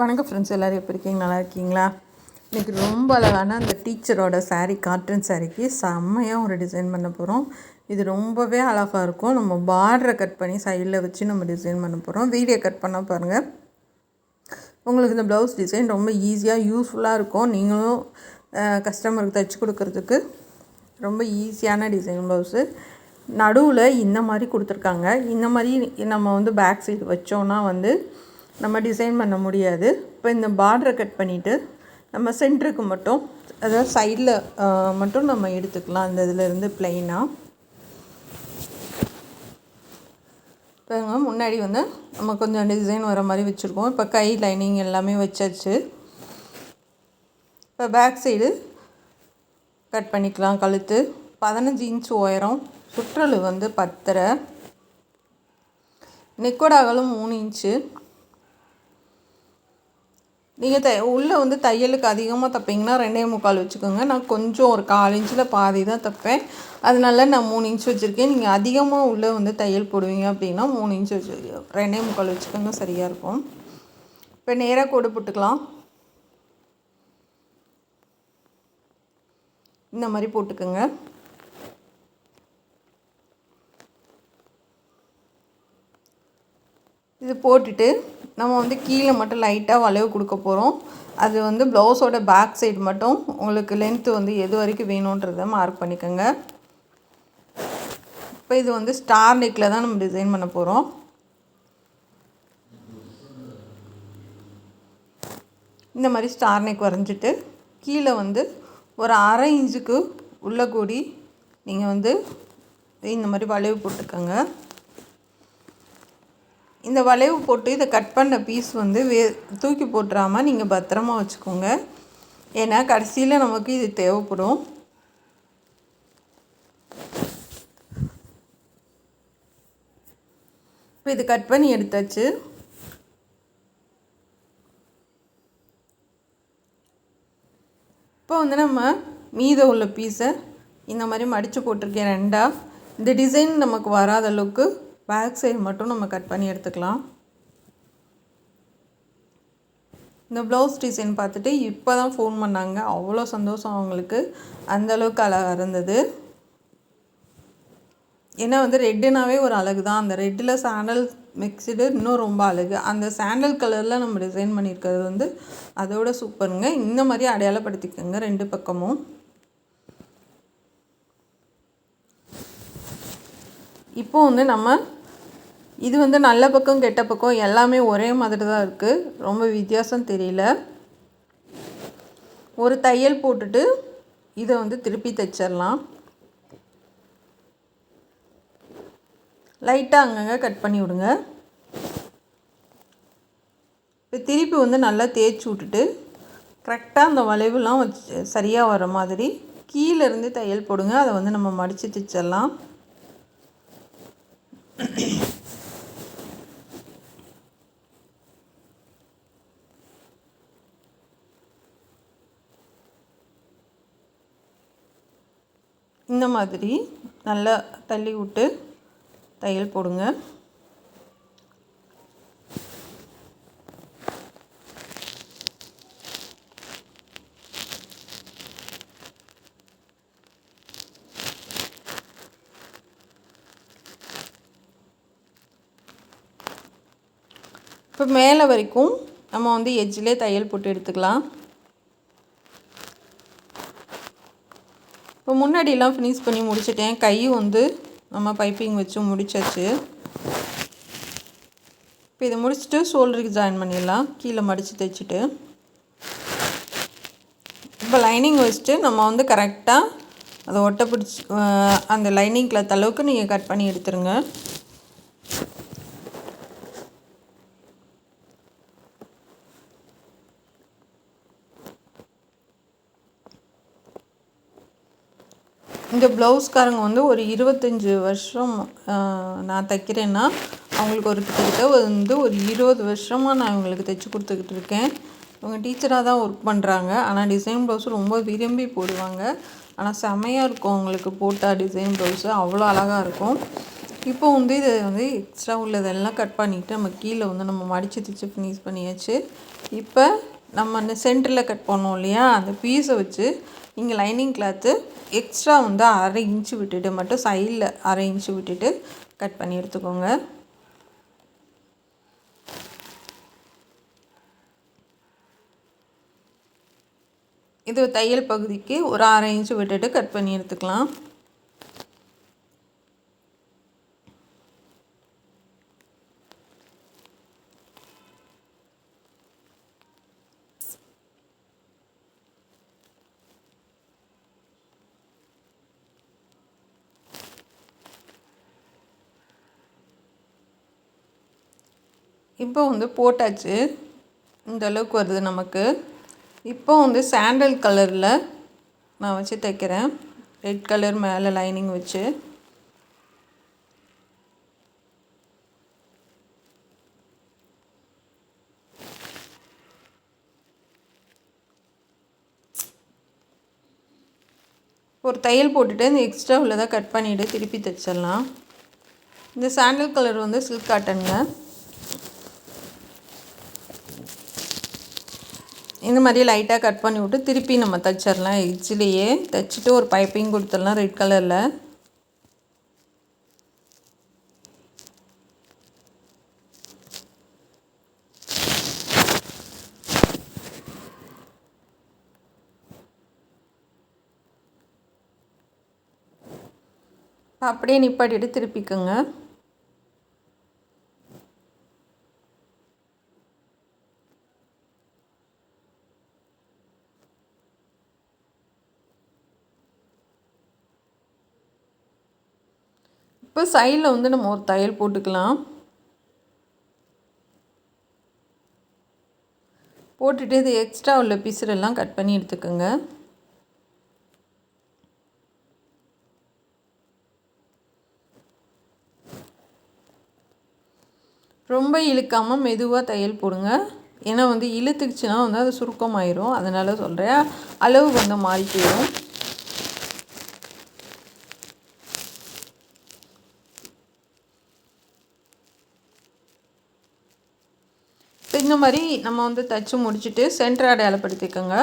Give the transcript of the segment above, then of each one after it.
வணக்கம் ஃப்ரெண்ட்ஸ், எல்லோரும் எப்படி இருக்கீங்க? நல்லா இருக்கீங்களா? இன்றைக்கி ரொம்ப அழகான அந்த டீச்சரோட saree, காட்டன் சாரீக்கு செம்மையாக ஒரு டிசைன் பண்ண போகிறோம். இது ரொம்பவே அழகாக இருக்கும். நம்ம பார்டரை கட் பண்ணி சைடில் வச்சு நம்ம டிசைன் பண்ண போகிறோம். வீடியோ கட் பண்ணால் பாருங்கள், உங்களுக்கு இந்த ப்ளவுஸ் டிசைன் ரொம்ப ஈஸியாக யூஸ்ஃபுல்லாக இருக்கும். நீங்களும் கஸ்டமருக்கு தைச்சி கொடுக்கறதுக்கு ரொம்ப ஈஸியான டிசைன் ப்ளவுஸு. நடுவில் இந்த மாதிரி கொடுத்துருக்காங்க. இந்த மாதிரி நம்ம பேக் சைடு வச்சோன்னா நம்ம டிசைன் பண்ண முடியாது. இப்போ இந்த பார்டரை கட் பண்ணிவிட்டு நம்ம சென்டருக்கு மட்டும், அதாவது சைடில் மட்டும் நம்ம எடுத்துக்கலாம். அந்த இதிலேருந்து ப்ளைனாக இப்போ முன்னாடி நம்ம கொஞ்சம் டிசைன் வர மாதிரி வச்சுருக்கோம். இப்போ கை லைனிங் எல்லாமே வச்சாச்சு. இப்போ பேக் சைடு கட் பண்ணிக்கலாம். கழுத்து 15 இன்ச் உயரம், சுற்றளவு 10.5, நெக்கோட அகலம் 3 இன்ச்சு. நீங்கள் உள்ளே தையலுக்கு அதிகமாக தைப்பீங்கன்னா 2.25 வச்சுக்கோங்க. நான் கொஞ்சம் ஒரு 1/4 இன்ச்சில் பாதி தான் தைப்பேன், அதனால நான் 3 இன்ச் வச்சுருக்கேன். நீங்கள் அதிகமாக உள்ளே தையல் போடுவீங்க அப்படின்னா 3 இன்ச் வச்சு 2.25 வச்சுக்கோங்க, சரியாக இருக்கும். இப்போ நேராக கோடு போட்டுக்கலாம். இந்த மாதிரி போட்டுக்கோங்க. இது போட்டுட்டு நம்ம கீழே மட்டும் லைட்டாக வளைவு கொடுக்க போகிறோம். அது ப்ளவுஸோட பேக் சைடு மட்டும் உங்களுக்கு லென்த்து எது வரைக்கும் வேணுன்றதை மார்க் பண்ணிக்கோங்க. இப்போ இது ஸ்டார் நெக்கில் தான் நம்ம டிசைன் பண்ண போகிறோம். இந்த மாதிரி ஸ்டார் நெக் வரைஞ்சிட்டு கீழே ஒரு 1/2 இன்ச்சுக்கு உள்ள கூடி நீங்கள் இந்த மாதிரி வளைவு போட்டுக்கோங்க. இந்த வளைவு போட்டு இதை கட் பண்ண பீஸ் தூக்கி போட்டுறாமல் நீங்கள் பத்திரமா வச்சுக்கோங்க. ஏன்னா கடைசியில் நமக்கு இது தேவைப்படும். இப்போ இது கட் பண்ணி எடுத்தாச்சு. இப்போ நம்ம மீதம் உள்ள பீஸை இந்த மாதிரி மடித்து போட்டிருக்கேன் ரெண்டாக. இந்த டிசைன் நமக்கு வராத அளவுக்கு பேக் சைடு மட்டும் நம்ம கட் பண்ணி எடுத்துக்கலாம். இந்த ப்ளவுஸ் டிசைன் பார்த்துட்டு இப்போ தான் ஃபோன் பண்ணாங்க. அவ்வளோ சந்தோஷம் அவங்களுக்கு, அந்தளவுக்கு அழகாக இருந்தது. ஏன்னா ரெட்டுனாவே ஒரு அழகு தான். அந்த ரெட்டில் சாண்டல் மிக்ஸ்டு இன்னும் ரொம்ப அழகு. அந்த சாண்டல் கலரில் நம்ம டிசைன் பண்ணியிருக்கிறது அதோட சூப்பருங்க. இந்த மாதிரி அடையாளப்படுத்திக்கோங்க 2 பக்கமும். இப்போ நம்ம இது நல்ல பக்கம் கெட்ட பக்கம் எல்லாமே ஒரே மாதிரி தான் இருக்குது. ரொம்ப வித்தியாசம் தெரியல. ஒரு தையல் போட்டுட்டு இதை திருப்பி தைச்சிடலாம். லைட்டாக அங்கங்கே கட் பண்ணி விடுங்க. இப்போ திருப்பி நல்லா தேய்ச்சி விட்டுட்டு கரெக்டாக அந்த வளைவுலாம் வச்சு சரியாக வர மாதிரி கீழேருந்து தையல் போடுங்க. அதை நம்ம மடித்து தைச்சிடலாம். இந்த மாதிரி நல்லா தள்ளி விட்டு தையல் போடுங்க. இப்போ மேலே வரைக்கும் நம்ம எட்ஜிலே தையல் போட்டு எடுத்துக்கலாம். இப்போ முன்னாடியெல்லாம் ஃபினிஷ் பண்ணி முடிச்சிட்டேன். கையும் நம்ம பைப்பிங் வச்சு முடிச்சாச்சு. இப்போ இதை முடிச்சுட்டு ஷோல்டருக்கு ஜாயின் பண்ணிடலாம். கீழே மடித்து தைச்சிட்டு இப்போ லைனிங் வச்சுட்டு நம்ம கரெக்டாக அதை ஒட்டை பிடிச்சி அந்த லைனிங் கிளாத் அளவுக்கு நீங்கள் கட் பண்ணி எடுத்துருங்க. இந்த ப்ளவுஸ்காரங்க ஒரு 25 வருஷம் நான் தைக்கிறேன்னா அவங்களுக்கு ஒரு கிட்டத்தட்ட ஒரு 20 வருஷமாக நான் இவங்களுக்கு தைச்சி கொடுத்துக்கிட்டு இருக்கேன். இவங்க டீச்சராக தான் ஒர்க் பண்ணுறாங்க. ஆனால் டிசைன் ப்ளவுஸு ரொம்ப விரும்பி போடுவாங்க. ஆனால் செம்மையாக இருக்கும் அவங்களுக்கு போட்டால் டிசைன் ப்ளவுஸு அவ்வளோ அழகாக இருக்கும். இப்போ வந்து இதை வந்து எக்ஸ்ட்ரா உள்ளதெல்லாம் கட் பண்ணிவிட்டு நம்ம கீழே வந்து நம்ம மடித்து தைச்சு ஃபினிஷ் பண்ணியாச்சு. இப்போ நம்ம அந்த சென்டரில் கட் பண்ணோம் இல்லையா, அந்த பீஸை வச்சு இங்கே லைனிங் கிளாத்து எக்ஸ்ட்ரா வந்து 1/2 இன்ச்சு விட்டுட்டு மட்டும் சைடில் 1/2 இன்ச்சு விட்டுட்டு கட் பண்ணி எடுத்துக்கோங்க. இது தையல் பகுதிக்கு ஒரு 1/2 இன்ச்சு விட்டுட்டு கட் பண்ணி எடுத்துக்கலாம். இப்போ வந்து போட்டாச்சு, இந்த அளவுக்கு வருது நமக்கு. இப்போ வந்து சாண்டல் கலரில் நான் வச்சு தைக்கிறேன், ரெட் கலர் மேலே லைனிங் வச்சு. ஒரு தையல் போட்டுட்டு இந்த எக்ஸ்ட்ரா உள்ளதை கட் பண்ணிவிட்டு திருப்பி தைச்சிடலாம். இந்த சாண்டல் கலர் வந்து சில்க் காட்டனுங்க. இந்த மாதிரி லைட்டாக கட் பண்ணி விட்டு திருப்பி நம்ம தைச்சிடலாம். எட்ஜ்லேயே தைச்சிட்டு ஒரு பைப்பிங் கொடுத்துடலாம் ரெட் கலரில். அப்படியே நிப்பாட்டிட்டு திருப்பிக்கோங்க. இப்போ சைடில் வந்து நம்ம ஒரு தையல் போட்டுக்கலாம். போட்டுட்டு இது எக்ஸ்ட்ரா உள்ள பீஸெல்லாம் கட் பண்ணி எடுத்துக்கோங்க. ரொம்ப இழுக்காமல் மெதுவாக தையல் போடுங்க. ஏன்னா வந்து இழுத்துக்குச்சுன்னா வந்து அது சுருக்கமாயிரும், அதனால் சொல்கிறேன். அளவு வந்து மாறி போயிடும். இந்த மாதிரி நம்ம வந்து தைச்சு முடிச்சுட்டு சென்டர் அடையாளப்படுத்திக்கோங்க.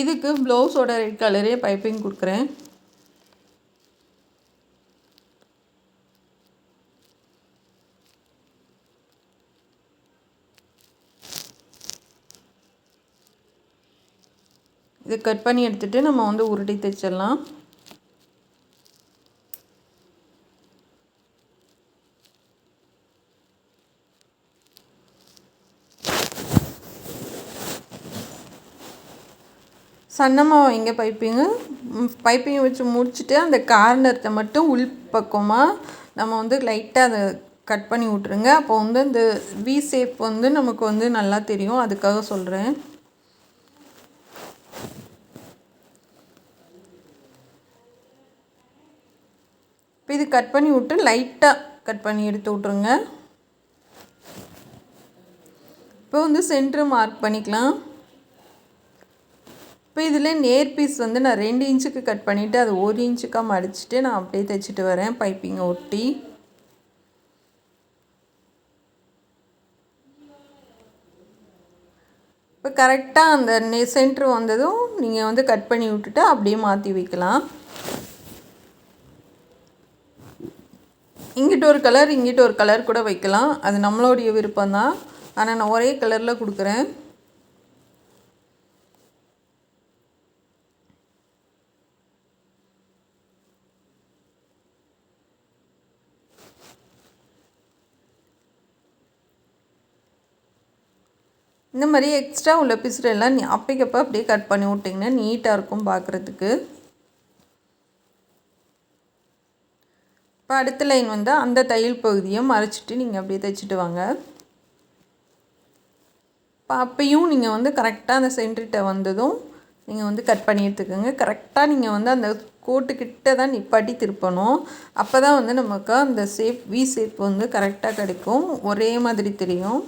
இதுக்கு ப்ளவுஸோட ரெட் கலரே பைப்பிங் கொடுக்குறேன். இது கட் பண்ணி எடுத்துகிட்டு நம்ம வந்து உருட்டி தைச்சிடலாம். சன்னமாக வைங்க பைப்பிங்கை வச்சு முடிச்சுட்டு அந்த கார்னர்த்தை மட்டும் உள் பக்கமாக நம்ம வந்து லைட்டாக அதை கட் பண்ணி விட்ருங்க. அப்போ வந்து இந்த வி ஷேப் வந்து நமக்கு வந்து நல்லா தெரியும், அதுக்காக சொல்கிறேன். இப்போ இது கட் பண்ணி விட்டு லைட்டாக கட் பண்ணி எடுத்து விட்ருங்க. இப்போ வந்து சென்ட்ரு மார்க் பண்ணிக்கலாம். இப்போ இதில் நேர் பீஸ் வந்து நான் 2 இன்ச்சுக்கு கட் பண்ணிவிட்டு அது 1 இன்ச்சுக்காக மடிச்சுட்டு நான் அப்படியே தைச்சிட்டு வரேன் பைப்பிங்கை ஒட்டி. இப்போ கரெக்டாக அந்த சென்ட்ரு வந்ததும் நீங்கள் வந்து கட் பண்ணி விட்டுட்டு அப்படியே மாற்றி வைக்கலாம். இங்கிட்ட ஒரு கலர் இங்கிட்ட ஒரு கலர் கூட வைக்கலாம், அது நம்மளுடைய விருப்பம்தான். ஆனால் நான் ஒரே கலரில் கொடுக்குறேன். இந்த மாதிரி எக்ஸ்ட்ரா உள்ள பீஸ்லாம் அப்பைக்கப்போ அப்படியே கட் பண்ணி விட்டிங்கன்னா நீட்டாக இருக்கும் பார்க்குறதுக்கு. இப்போ அடுத்த லைன் வந்து அந்த தையல் பகுதியை மறைச்சிட்டு நீங்கள் அப்படியே தைச்சிட்டு வாங்க. இப்போ அப்பையும் நீங்கள் வந்து கரெக்டாக அந்த சென்டர்கிட்ட வந்ததும் நீங்கள் வந்து கட் பண்ணி எடுத்துக்கோங்க. கரெக்டாக நீங்கள் வந்து அந்த கோட்டுக்கிட்ட தான் நிப்பாட்டி திருப்பணும். அப்போ தான் வந்து நமக்கு அந்த ஷேப் வி ஷேப் வந்து கரெக்டாக கிடைக்கும், ஒரே மாதிரி தெரியும்.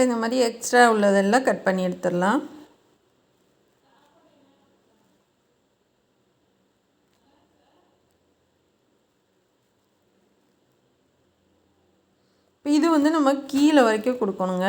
இப்போ இந்த மாதிரி எக்ஸ்ட்ரா உள்ளதெல்லாம் கட் பண்ணி எடுத்துடலாம். இப்போ இது வந்து நம்ம கீழே வரைக்கும் கொடுக்கணுங்க.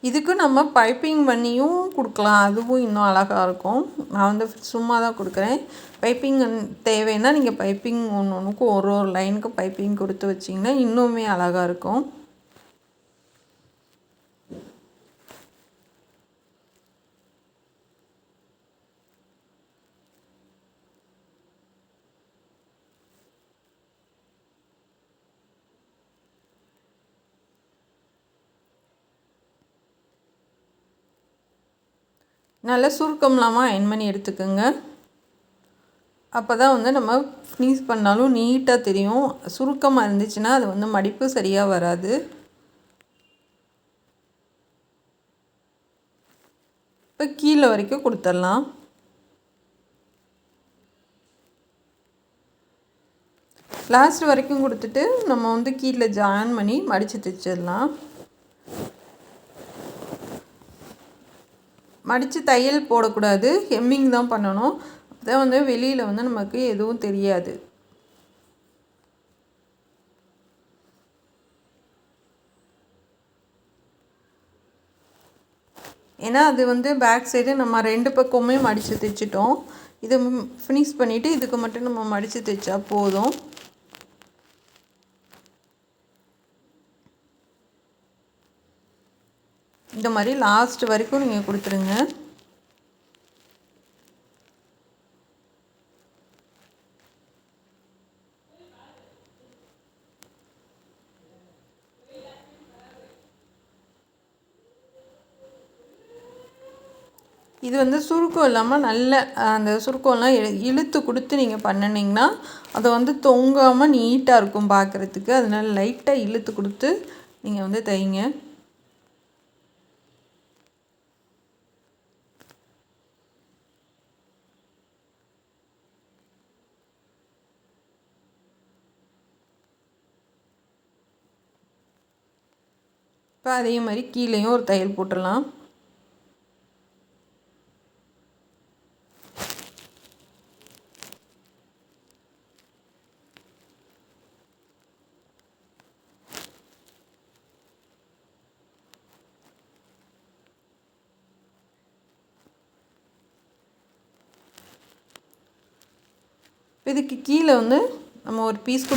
இதுக்கு நம்ம பைப்பிங் பண்ணியும் கொடுக்கலாம், அதுவும் இன்னும் அழகாக இருக்கும். நான் வந்து சும்மா தான் கொடுக்குறேன். பைப்பிங் தேவைன்னா நீங்கள் பைப்பிங் ஒன்று ஒன்றுக்கும் ஒரு லைனுக்கு பைப்பிங் கொடுத்து வச்சிங்கன்னா இன்னுமே அழகாக இருக்கும். நல்லா சுருக்கம் இல்லாமல் அயன் பண்ணி எடுத்துக்கோங்க. அப்போ தான் வந்து நம்ம ஃபினிஷ் பண்ணாலும் நீட்டாக தெரியும். சுருக்கமாக இருந்துச்சுன்னா அது வந்து மடிப்பு சரியாக வராது. இப்போ கீழே வரைக்கும் கொடுத்துடலாம். லாஸ்ட் வரைக்கும் கொடுத்துட்டு நம்ம வந்து கீழே ஜாயின் பண்ணி மடித்து தைச்சிடலாம். மடித்து தையல் போடக்கூடாது, ஹெம்மிங் தான் பண்ணணும். அப்போ வந்து வெளியில் வந்து நமக்கு எதுவும் தெரியாது. ஏன்னா அது வந்து பேக் சைடு நம்ம 2 பக்கமுமே மடித்து தைச்சிட்டோம். இதை ஃபினிஷ் பண்ணிவிட்டு இதுக்கு மட்டும் நம்ம மடித்து தைச்சா போதும். இந்த மாதிரி லாஸ்ட் வரைக்கும் நீங்கள் கொடுத்துருங்க. இது வந்து சுருக்கம் இல்லாமல் நல்ல அந்த சுருக்கம்லாம் இழுத்து கொடுத்து நீங்கள் பண்ணினீங்கன்னா அதை வந்து தொங்காமல் நீட்டாக இருக்கும் பார்க்குறதுக்கு. அதனால லைட்டாக இழுத்து கொடுத்து நீங்கள் வந்து தைங்க. இப்போ அதே மாதிரி கீழேயும் ஒரு தையல் போட்டுடலாம். இதுக்கு கீழே வந்து நம்ம ஒரு பீஸ்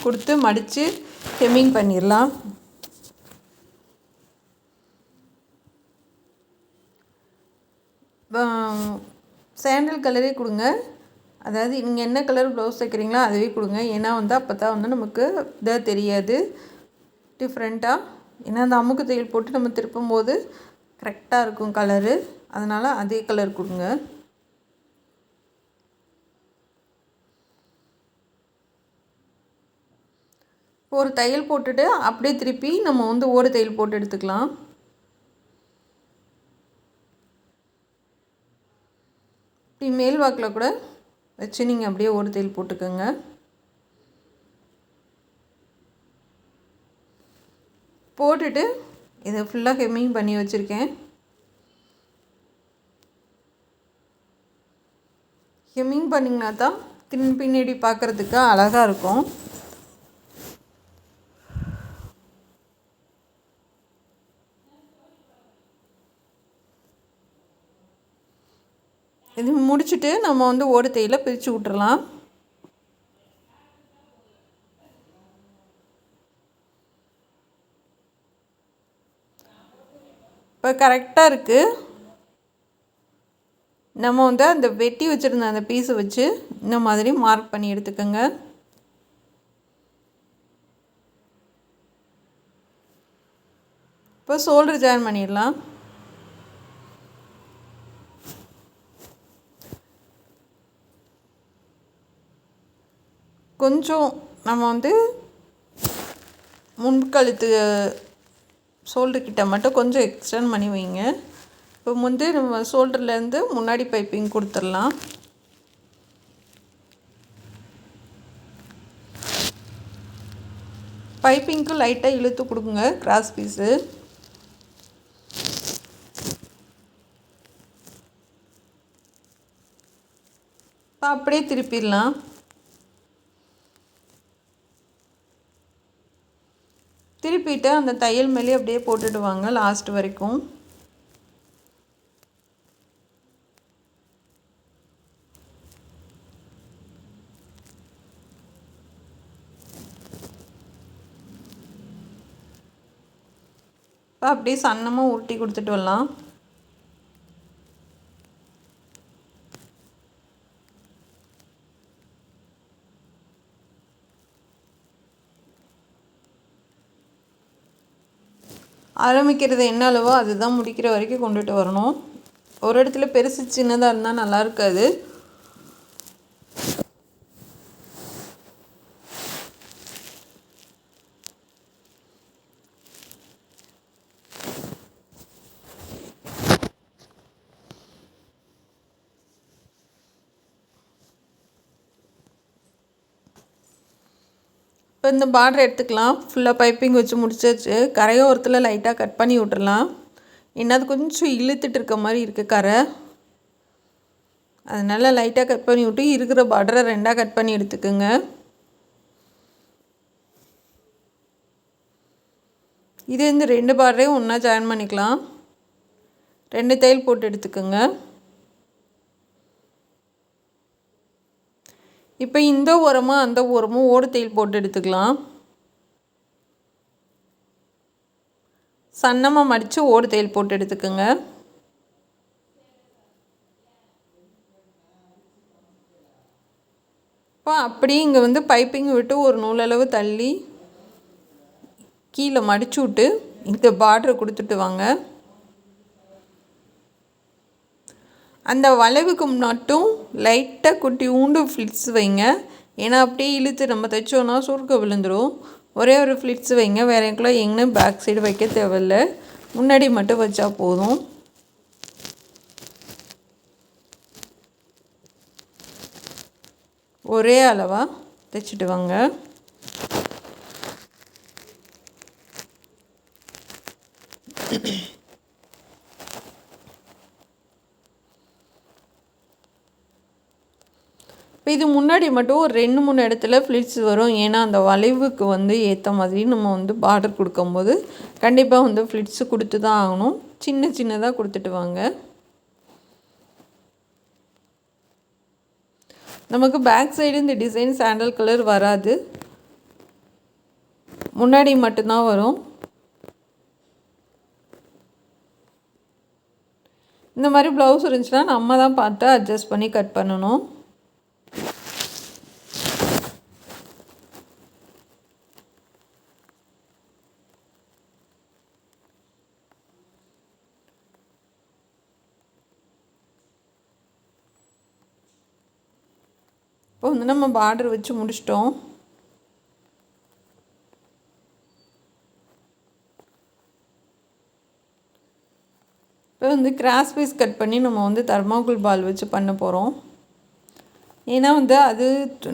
கொடுத்து மடித்து ஹெம்மிங் பண்ணிடலாம். சாண்டல் கலரே கொடுங்க. அதாவது நீங்கள் என்ன கலர் ப்ளவுஸ் தைக்கிறீங்களோ அதுவே கொடுங்க. ஏன்னா வந்து அப்போ தான் வந்து நமக்கு இதாக தெரியாது டிஃப்ரெண்ட்டாக. ஏன்னா அந்த அமுக்கு தையல் போட்டு நம்ம திருப்பும் போது கரெக்டாக இருக்கும் கலரு. அதனால் அதே கலர் கொடுங்க. ஒரு தையல் போட்டுட்டு அப்படியே திருப்பி நம்ம வந்து ஒரு தையல் போட்டு எடுத்துக்கலாம். இப்படி மேல் வாக்கில் கூட வச்சு நீங்கள் அப்படியே ஒரு தையல் போட்டுக்கோங்க. போட்டுட்டு இதை ஃபுல்லாக ஹெம்மிங் பண்ணி வச்சுருக்கேன். ஹெம்மிங் பண்ணிங்கன்னா தான் பின்னாடி பார்க்குறதுக்கு அழகாக இருக்கும். இது முடிச்சுட்டு நம்ம வந்து ஒரு தையலை பிரித்து விட்டுறலாம். இப்போ கரெக்டாக இருக்குது. நம்ம வந்து அந்த வெட்டி வச்சுருந்த அந்த பீஸை வச்சு இந்த மாதிரி மார்க் பண்ணி எடுத்துக்கோங்க. இப்போ ஷோல்டர் ஜாயின் பண்ணிடலாம். கொஞ்சம் நம்ம வந்து முன்கழுத்து ஷோல்டர்கிட்ட மட்டும் கொஞ்சம் எக்ஸ்டெண்ட் பண்ணி வைங்க. இப்போ வந்து நம்ம ஷோல்டர்லேருந்து முன்னாடி பைப்பிங் கொடுத்துடலாம். பைப்பிங்க்கு லைட்டாக இழுத்து கொடுங்க கிராஸ் பீஸு. அப்படியே திருப்பிடலாம். திருப்பிட்டு அந்த தையல் மேலே அப்படியே போட்டுட்டு வாங்க லாஸ்ட் வரைக்கும். அப்படியே சன்னமாக உருட்டி கொடுத்துட்டு வரலாம். ஆரம்பிக்கிறது என்ன அளவோ அதுதான் முடிக்கிற வரைக்கும் கொண்டுட்டு வரணும். ஒரு இடத்துல பெருசு சின்னதாக இருந்தால் நல்லா இருக்காது. இப்போ இந்த பார்டர் எடுத்துக்கலாம். ஃபுல்லாக பைப்பிங் வச்சு முடிச்சாச்சு. கரையோரத்தில் லைட்டாக கட் பண்ணி விட்டுறலாம். இன்னும் அது கொஞ்சம் இழுத்துட்டு இருக்க மாதிரி இருக்குது கரை. அதனால லைட்டாக கட் பண்ணி விட்டு இருக்கிற பார்டரை 2ஆக கட் பண்ணி எடுத்துக்கோங்க. இது இந்த 2 பார்டரையும் ஒன்றா ஜாயின் பண்ணிக்கலாம். 2 தையல் போட்டு எடுத்துக்கோங்க. இப்போ இந்த ஓரமாக அந்த ஓரமும் ஓடு தையல் போட்டு எடுத்துக்கலாம். சன்னமாக மடித்து ஓடு தையல் போட்டு எடுத்துக்கோங்க. இப்போ அப்படியே இங்கே வந்து பைப்பிங் விட்டு ஒரு நூலளவு தள்ளி கீழே மடிச்சு விட்டு இந்த பார்டரை கொடுத்துட்டு வாங்க. அந்த வளைவுக்கு மட்டும் லைட்டாக குட்டி ஊண்டு ஃப்ளிட்ஸ் வைங்க. ஏன்னா அப்படியே இழுத்து நம்ம தைச்சோன்னா சுருக்க விழுந்துடும். ஒரே ஒரு ஃப்ளிட்ஸ் வைங்க. வேறு எங்கெல்லாம் எங்கே பேக் சைடு வைக்க தேவையில்லை. முன்னாடி மட்டும் வச்சா போதும். ஒரே அளவாக தைச்சிட்டு வாங்க. இப்போ இது முன்னாடி மட்டும் ஒரு 2-3 இடத்துல ஃப்ளிட்ஸ் வரும். ஏன்னா அந்த வளைவுக்கு வந்து ஏற்ற மாதிரி நம்ம வந்து பார்டர் கொடுக்கும்போது கண்டிப்பாக வந்து ஃப்ளிட்ஸு கொடுத்து தான் ஆகணும். சின்ன சின்னதாக கொடுத்துட்டு வாங்க. நமக்கு பேக் சைடு இந்த டிசைன் சாண்டல் கலர் வராது, முன்னாடி மட்டும்தான் வரும். இந்த மாதிரி ப்ளவுஸ் இருந்துச்சுன்னா நம்ம தான் பார்த்து அட்ஜஸ்ட் பண்ணி கட் பண்ணணும். இப்போ வந்து நம்ம பார்டர் வச்சு முடிச்சிட்டோம். இப்போ வந்து கிராஸ் பீஸ் கட் பண்ணி நம்ம வந்து தர்மாக்கோல் பால் வச்சு பண்ண போகிறோம். ஏன்னா வந்து அது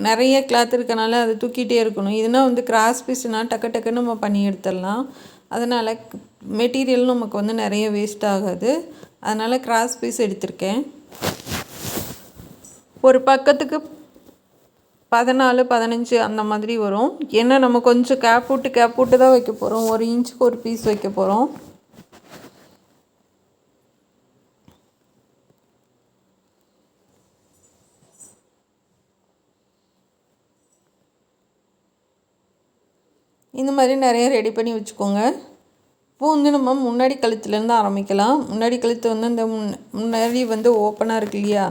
நிறைய கிளாத் இருக்கனால அது தூக்கிட்டே இருக்கணும். இதுனா வந்து கிராஸ் பீஸ்னால் டக்கு டக்குன்னு நம்ம பண்ணி எடுத்துடலாம். அதனால் மெட்டீரியல் நமக்கு வந்து நிறைய வேஸ்ட் ஆகாது. அதனால் கிராஸ் பீஸ் எடுத்திருக்கேன். ஒரு பக்கத்துக்கு 14-15 அந்த மாதிரி வரும். ஏன்னா நம்ம கொஞ்சம் கேப் விட்டு தான் வைக்க போகிறோம். 1 இன்ச்சுக்கு ஒரு பீஸ் வைக்க போகிறோம். இந்த மாதிரி நிறைய ரெடி பண்ணி வச்சுக்கோங்க. இப்போது வந்து நம்ம முன்னாடி கழுத்துலேருந்து ஆரம்பிக்கலாம். முன்னாடி கழுத்து வந்து இந்த முன்னாடி வந்து ஓப்பனாக இருக்கு இல்லையா,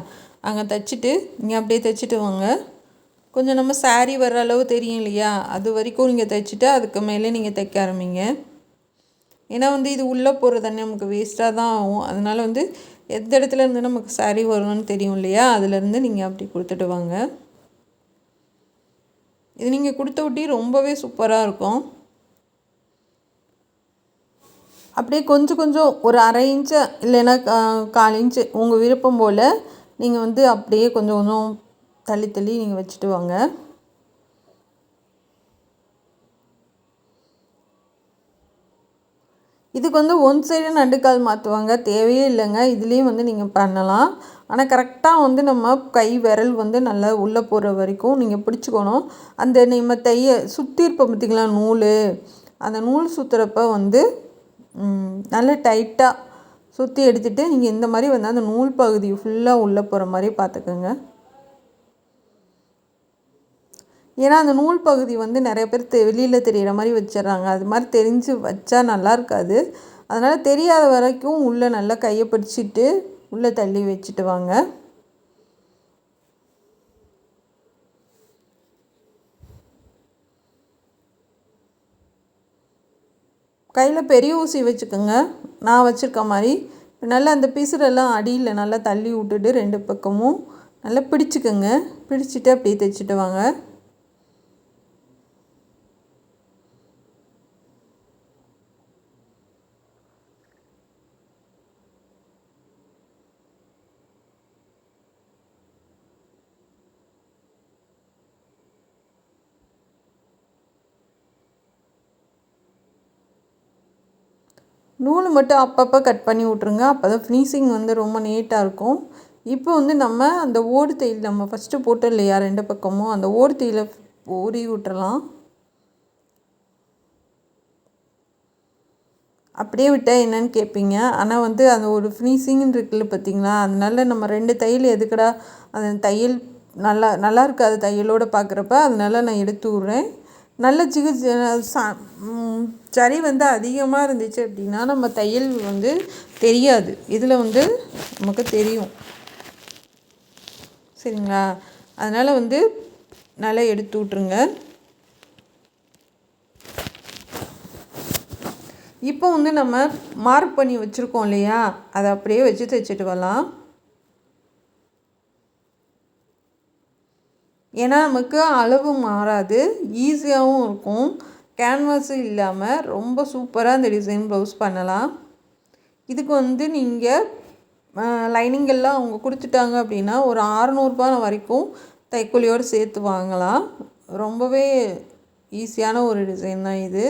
அங்கே தைச்சிட்டு நீங்கள் அப்படியே தைச்சிட்டு வாங்க. கொஞ்சம் நம்ம சாரீ வர்ற அளவு தெரியும் இல்லையா, அது வரைக்கும் நீங்கள் தைச்சிட்டு அதுக்கு மேலே நீங்கள் தைக்க ஆரம்பிங்க. ஏன்னா வந்து இது உள்ளே போகிற தண்ணி நமக்கு வேஸ்ட்டாக தான் ஆகும். அதனால் வந்து எந்த இடத்துல இருந்து நமக்கு சாரீ வரணும்னு தெரியும் இல்லையா, அதுலேருந்து நீங்கள் அப்படி கொடுத்துட்டு வாங்க. இது நீங்கள் கொடுத்த ஒட்டி ரொம்பவே சூப்பராக இருக்கும். அப்படியே கொஞ்சம் கொஞ்சம் ஒரு அரை இன்ச்சு இல்லைன்னா 1/4 இன்ச்சு உங்கள் விருப்பம் போல் நீங்கள் வந்து அப்படியே கொஞ்சம் கொஞ்சம் தள்ளி தள்ளி நீங்கள் வச்சுட்டு வாங்க. இதுக்கு வந்து ஒன் சைடு நண்டுக்கால் மாற்றுவாங்க, தேவையே இல்லைங்க. இதுலேயும் வந்து நீங்கள் பண்ணலாம். ஆனால் கரெக்டாக வந்து நம்ம கை விரல் வந்து நல்லா உள்ளே போகிற வரைக்கும் நீங்கள் பிடிச்சிக்கணும். அந்த நம்ம சுற்றிருப்போம் பார்த்திங்களா நூல், அந்த நூல் சுற்றுறப்ப வந்து நல்லா டைட்டாக சுற்றி எடுத்துகிட்டு நீங்கள் இந்த மாதிரி வந்து அந்த நூல் பகுதி ஃபுல்லாக உள்ளே போகிற மாதிரி பார்த்துக்கோங்க. ஏன்னா அந்த நூல் பகுதி வந்து நிறைய பேர் வெளியில் தெரிகிற மாதிரி வச்சிடறாங்க. அது மாதிரி தெரிஞ்சு வச்சா நல்லா இருக்காது. அதனால் தெரியாத வரைக்கும் உள்ளே நல்லா கையை பிடிச்சிட்டு உள்ளே தள்ளி வச்சுட்டு வாங்க. கையில் பெரிய ஊசி வச்சுக்கோங்க, நான் வச்சுருக்க மாதிரி. நல்லா அந்த பிசுறெல்லாம் அடியில் நல்லா தள்ளி விட்டுட்டு 2 பக்கமும் நல்லா பிடிச்சிக்கோங்க. பிடிச்சிட்டு அப்படியே தைச்சிட்டு வாங்க. நூல் மட்டும் அப்பப்போ கட் பண்ணி விட்ருங்க. அப்போ தான் ஃபினிஷிங் வந்து ரொம்ப நீட்டாக இருக்கும். இப்போ வந்து நம்ம அந்த ஓடு தையல் நம்ம ஃபஸ்ட்டு போட்டோம் இல்லையா 2 பக்கமும், அந்த ஓடு தையலை உருவி விட்டுறலாம். அப்படியே விட்டால் என்னன்னு கேட்பீங்க. ஆனால் வந்து அந்த ஒரு ஃபினிஷிங்னு இருக்குல்ல பார்த்திங்களா, அதனால நம்ம 2 தையல் எதுக்குடா அந்த தையல் நல்லா இருக்காது தையலோடு பார்க்குறப்ப, அதனால நான் எடுத்து விட்றேன். நல்ல சரி வந்து அதிகமாக இருந்துச்சு அப்படின்னா நம்ம தையல் வந்து தெரியாது, இதில் வந்து நமக்கு தெரியும். சரிங்களா? அதனால் வந்து நல்லா எடுத்து விட்ருங்க. இப்போ வந்து நம்ம மார்க் பண்ணி வச்சுருக்கோம் இல்லையா, அதை அப்படியே வச்சு தைச்சிட்டு வரலாம். ஏன்னா நமக்கு அளவு மாறாது, ஈஸியாகவும் இருக்கும். கேன்வாஸும் இல்லாமல் ரொம்ப சூப்பராக இந்த டிசைன் ப்ளவுஸ் பண்ணலாம். இதுக்கு வந்து நீங்கள் லைனிங்கெல்லாம் அவங்க கொடுத்துட்டாங்க அப்படின்னா ஒரு 600 ரூபா வரைக்கும் தைக்கூலியோடு சேர்த்து வாங்கலாம். ரொம்பவே ஈஸியான ஒரு டிசைன் தான் இது.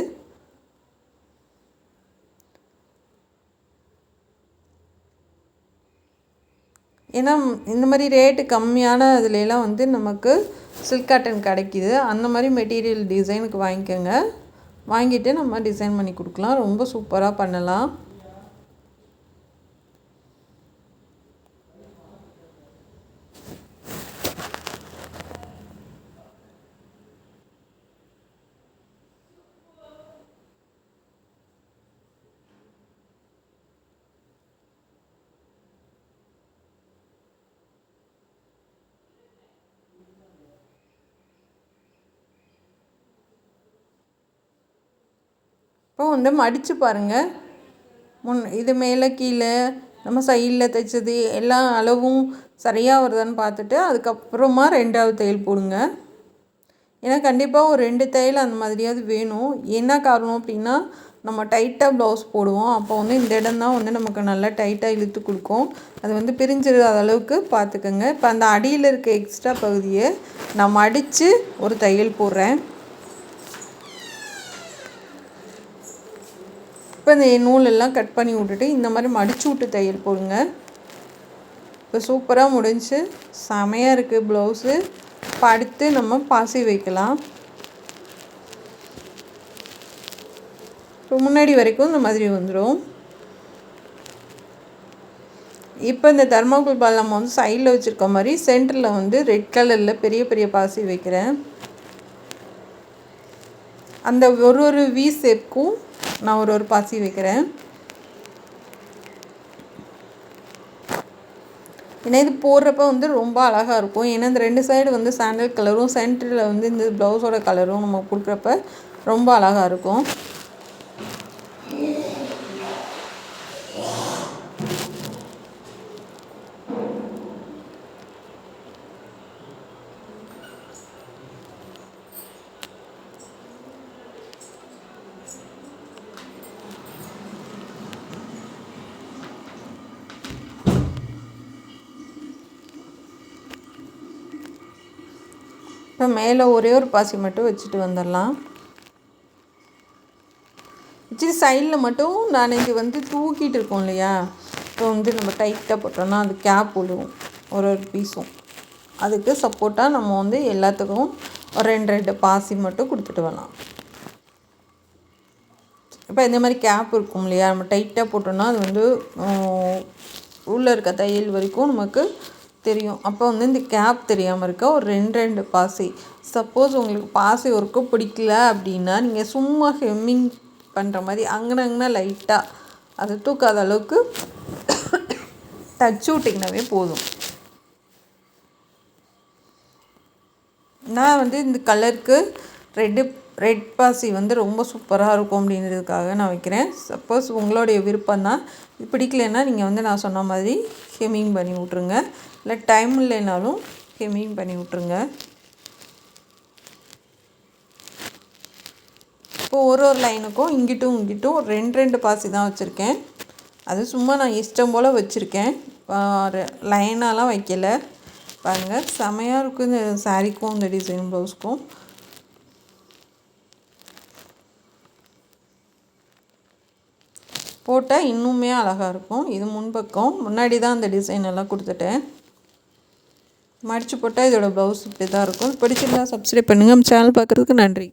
ஏன்னா இந்த மாதிரி ரேட்டு கம்மியான இதுலலாம் வந்து நமக்கு சில்க் காட்டன் கிடைக்கிது. அந்த மாதிரி மெட்டீரியல் டிசைனுக்கு வாங்கிக்கோங்க. வாங்கிட்டு நம்ம டிசைன் பண்ணி கொடுக்கலாம். ரொம்ப சூப்பராக பண்ணலாம். இப்போ வந்து மடித்து பாருங்கள். இது மேலே கீழே நம்ம சைடில் தைச்சது எல்லா அளவும் சரியாக வருதான்னு பார்த்துட்டு அதுக்கப்புறமா 2வது தையல் போடுங்க. ஏன்னா கண்டிப்பாக ஒரு 2 தையல் அந்த மாதிரியாவது வேணும். என்ன காரணம் அப்படின்னா நம்ம டைட்டாக ப்ளவுஸ் போடுவோம். அப்போ வந்து இந்த இடம் தான் வந்து நமக்கு நல்லா டைட்டாக இழுத்து கொடுக்கும். அது வந்து பிரிஞ்சிடாத அளவுக்கு பார்த்துக்கோங்க. இப்போ அந்த அடியில் இருக்க எக்ஸ்ட்ரா பகுதியை நான் மடித்து ஒரு தையல் போடுறேன். இப்போ இந்த நூலெல்லாம் கட் பண்ணி விட்டுட்டு இந்த மாதிரி மடித்து விட்டு தையல் போடுங்க. இப்போ சூப்பராக முடிஞ்சு செமையாக இருக்குது ப்ளவுஸு. இப்போ அடுத்து நம்ம பாசி வைக்கலாம். இப்போ முன்னாடி வரைக்கும் இந்த மாதிரி வந்துடும். இப்போ இந்த தர்மாக்கோல் பால் நம்ம வந்து சைடில் வச்சுருக்க மாதிரி சென்டரில் வந்து ரெட் கலரில் பெரிய பெரிய பாசி வைக்கிறேன். அந்த ஒரு வி ஷேப்க்கும் நான் ஒரு பாசி வைக்கிறேன். ஏன்னா இது போடுறப்ப வந்து ரொம்ப அழகாக இருக்கும். ஏன்னா இந்த 2 சைடு வந்து சாண்டல் கலரும் சென்டரில் வந்து இந்த ப்ளவுஸோட கலரும் நம்ம கொடுக்குறப்ப ரொம்ப அழகாக இருக்கும். இப்போ மேலே ஒரே ஒரு பாசி மட்டும் வச்சுட்டு வந்துடலாம். வச்சுட்டு சைடில் மட்டும் நான் இது தூக்கிட்டு இருக்கோம் இல்லையா, இப்போ நம்ம டைட்டாக போட்டோம்னா அது கேப் விழுவும் ஒரு பீஸும். அதுக்கு சப்போர்ட்டாக நம்ம எல்லாத்துக்கும் ஒரு 2 பாசி மட்டும் கொடுத்துட்டு வரலாம். இப்போ இந்த மாதிரி கேப் இருக்கும் இல்லையா, நம்ம டைட்டாக போட்டோம்னா அது உள்ளே இருக்க தையல் வரைக்கும் நமக்கு தெரியும். அப்போ இந்த கேப் தெரியாமல் இருக்க ஒரு 2 பாசி. சப்போஸ் உங்களுக்கு பாசி ஒர்க்கு பிடிக்கல அப்படின்னா நீங்கள் சும்மா ஹெம்மிங் பண்ணுற மாதிரி அங்கன லைட்டாக அதை தூக்காத அளவுக்கு டச் விட்டிங்கனாவே போதும். நான் இந்த கலருக்கு ரெட் பாசி ரொம்ப சூப்பராக இருக்கும் அப்படின்றதுக்காக நான் வைக்கிறேன். சப்போஸ் உங்களுடைய விருப்பம் தான். இது பிடிக்கலைன்னா நீங்கள் நான் சொன்ன மாதிரி ஹெம்மிங் பண்ணி விட்ருங்க. இல்லை டைம் இல்லைனாலும் ஹெம்மிங் பண்ணி விட்ருங்க. இப்போது ஒரு லைனுக்கும் இங்கிட்டும் 2 பாசி தான் வச்சுருக்கேன். அது சும்மா நான் இஷ்டம் போல் வச்சுருக்கேன், லைனாலாம் வைக்கலை. பாருங்கள், செமையாக இருக்கும் இந்த சாரீக்கும் இந்த டிசைன் ப்ளவுஸ்க்கும். போட்டால் இன்னுமே அழகாக இருக்கும். இது முன்பக்கம், முன்னாடி தான் அந்த டிசைன் எல்லாம் கொடுத்துட்டேன். மடித்து போட்டால் இதோட ப்ளவுஸ் இப்படி தான் இருக்கும். பிடிச்சிருந்தா சப்ஸ்கிரைப் பண்ணுங்கள். நம்ம சேனல் பார்க்குறதுக்கு நன்றி.